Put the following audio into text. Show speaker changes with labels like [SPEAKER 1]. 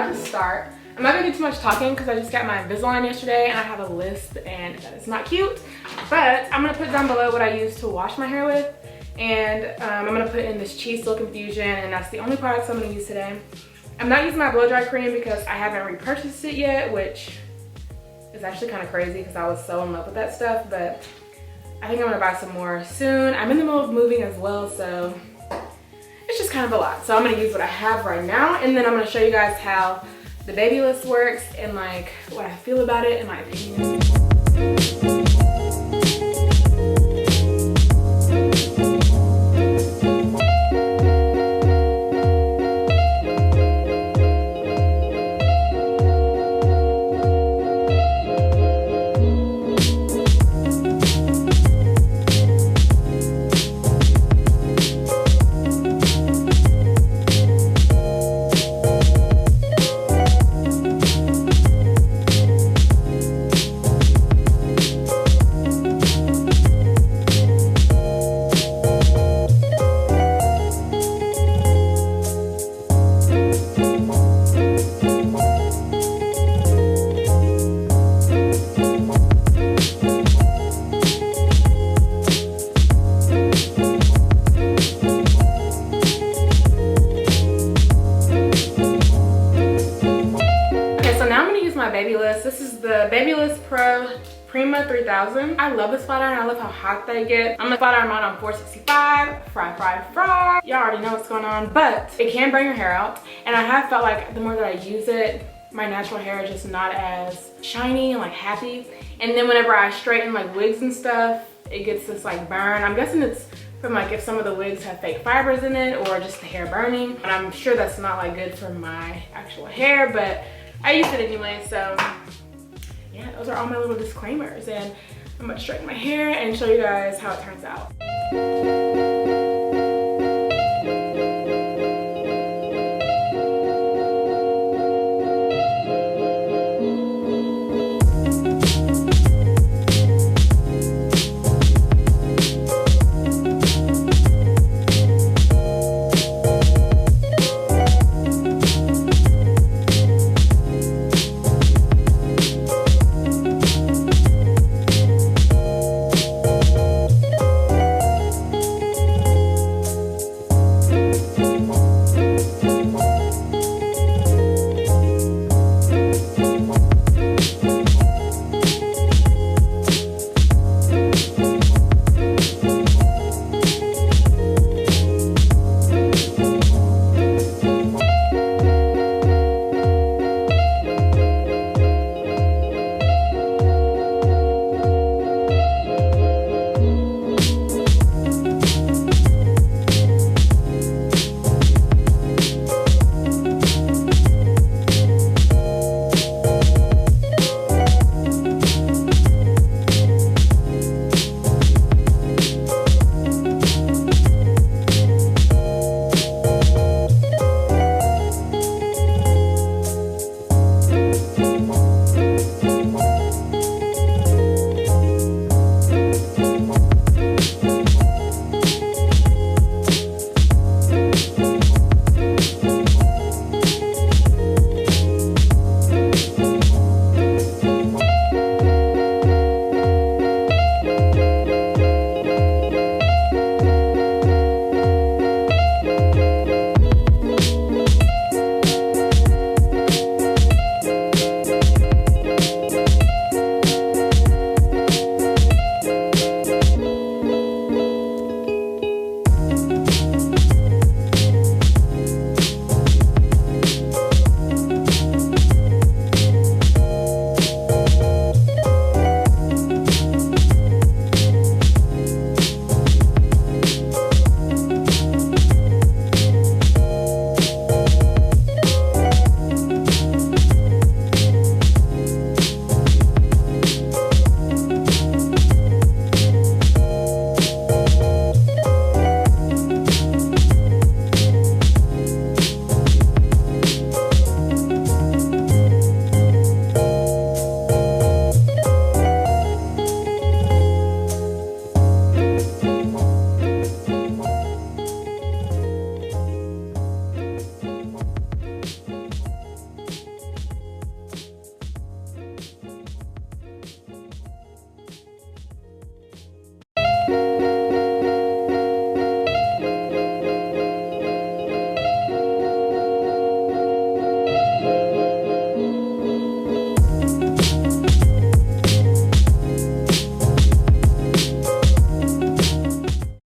[SPEAKER 1] about to start. I'm not gonna do too much talking because I just got my Invisalign yesterday and I have a lisp and that is not cute. But I'm gonna put down below what I use to wash my hair with. And I'm gonna put in this Cheese Silk Infusion, and that's the only products I'm gonna use today. I'm not using my blow dry cream because I haven't repurchased it yet, which is actually kind of crazy because I was so in love with that stuff, but I think I'm gonna buy some more soon. I'm in the middle of moving as well, so it's just kind of a lot. So I'm gonna use what I have right now, and then I'm gonna show you guys how the Babyliss works and like what I feel about it in my opinion. Babyliss. This is the Babyliss Prima 3000. I love this flat iron. I love how hot they get. I'm gonna flat iron mine on 465. Fry. Y'all already know what's going on, but it can burn your hair out. And I have felt like the more that I use it, my natural hair is just not as shiny and like happy. And then whenever I straighten like wigs and stuff, it gets this like burn. I'm guessing it's from like if some of the wigs have fake fibers in it or just the hair burning. And I'm sure that's not like good for my actual hair, but I use it anyway, so yeah, those are all my little disclaimers, and I'm gonna straighten my hair and show you guys how it turns out.